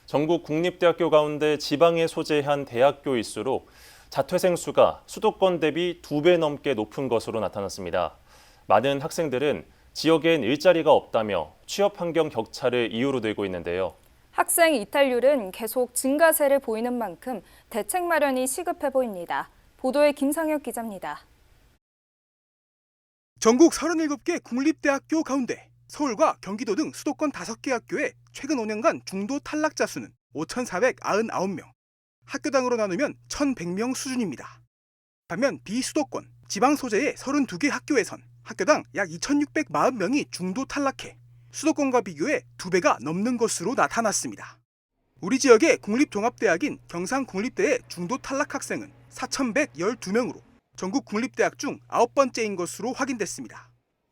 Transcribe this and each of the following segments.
전국 국립대학교 가운데 지방에 소재한 대학교일수록 자퇴생 수가 수도권 대비 2배 넘게 높은 것으로 나타났습니다. 많은 학생들은 지역엔 일자리가 없다며 취업 환경 격차를 이유로 들고 있는데요. 학생 이탈률은 계속 증가세를 보이는 만큼 대책 마련이 시급해 보입니다. 보도에 김상혁 기자입니다. 전국 37개 국립대학교 가운데 서울과 경기도 등 수도권 5개 학교의 최근 5년간 중도 탈락자 수는 5,499명, 학교당으로 나누면 1,100명 수준입니다. 반면 비수도권, 지방 소재의 32개 학교에선 학교당 약 2,640명이 중도 탈락해 수도권과 비교해 2배가 넘는 것으로 나타났습니다. 우리 지역의 국립종합대학인 경상국립대의 중도 탈락 학생은 4,112명으로 전국 국립대학 중 9번째인 것으로 확인됐습니다.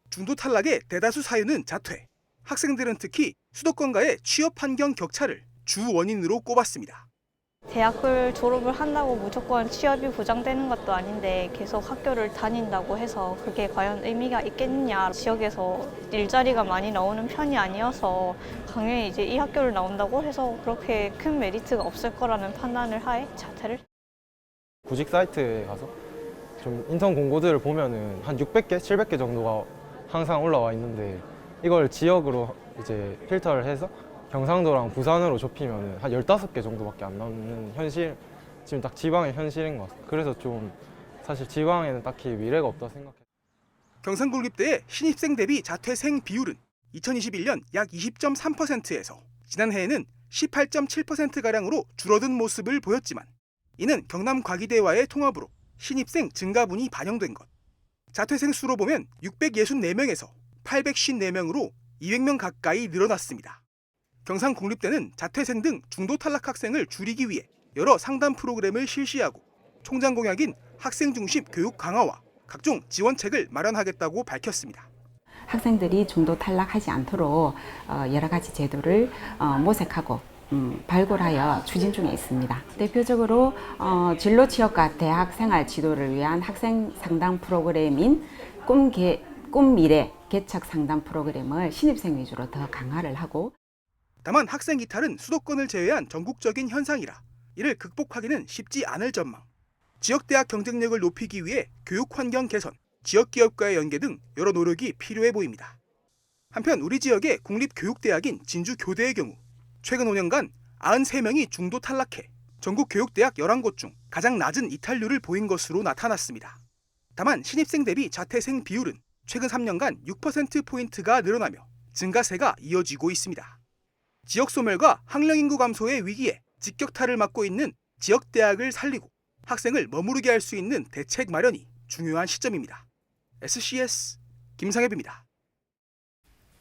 중도 탈락의 대다수 사유는 자퇴, 학생들은 특히 수도권과의 취업 환경 격차를 주 원인으로 꼽았습니다. 대학을 졸업을 한다고 무조건 취업이 보장되는 것도 아닌데 계속 학교를 다닌다고 해서 그게 과연 의미가 있겠느냐. 지역에서 일자리가 많이 나오는 편이 아니어서 당연히 이제 이 학교를 나온다고 해서 그렇게 큰 메리트가 없을 거라는 판단을 하에 자퇴를. 구직 사이트에 가서 좀 인턴 공고들을 보면은 한 600개, 700개 정도가 항상 올라와 있는데 이걸 지역으로 이제 필터를 해서 경상도랑 부산으로 좁히면 한 15개 정도밖에 안 남는 현실, 지금 딱 지방의 현실인 것 같아요. 그래서 좀 사실 지방에는 딱히 미래가 없다 생각해요. 경상국립대의 신입생 대비 자퇴생 비율은 2021년 약 20.3%에서 지난해에는 18.7%가량으로 줄어든 모습을 보였지만 이는 경남과기대와의 통합으로 신입생 증가분이 반영된 것. 자퇴생 수로 보면 664명에서 854명으로 200명 가까이 늘어났습니다. 경상국립대는 자퇴생 등 중도 탈락 학생을 줄이기 위해 여러 상담 프로그램을 실시하고 총장 공약인 학생 중심 교육 강화와 각종 지원책을 마련하겠다고 밝혔습니다. 학생들이 중도 탈락하지 않도록 여러 가지 제도를 모색하고 발굴하여 추진 중에 있습니다. 대표적으로 진로 취업과 대학 생활 지도를 위한 학생 상담 프로그램인 꿈 미래 개척 상담 프로그램을 신입생 위주로 더 강화를 하고, 다만 학생 이탈은 수도권을 제외한 전국적인 현상이라 이를 극복하기는 쉽지 않을 전망. 지역대학 경쟁력을 높이기 위해 교육 환경 개선, 지역기업과의 연계 등 여러 노력이 필요해 보입니다. 한편 우리 지역의 국립교육대학인 진주교대의 경우 최근 5년간 93명이 중도 탈락해 전국 교육대학 11곳 중 가장 낮은 이탈률을 보인 것으로 나타났습니다. 다만 신입생 대비 자퇴생 비율은 최근 3년간 6%포인트가 늘어나며 증가세가 이어지고 있습니다. 지역 소멸과 학령 인구 감소의 위기에 직격탄을 맞고 있는 지역대학을 살리고 학생을 머무르게 할 수 있는 대책 마련이 중요한 시점입니다. SCS 김상엽입니다.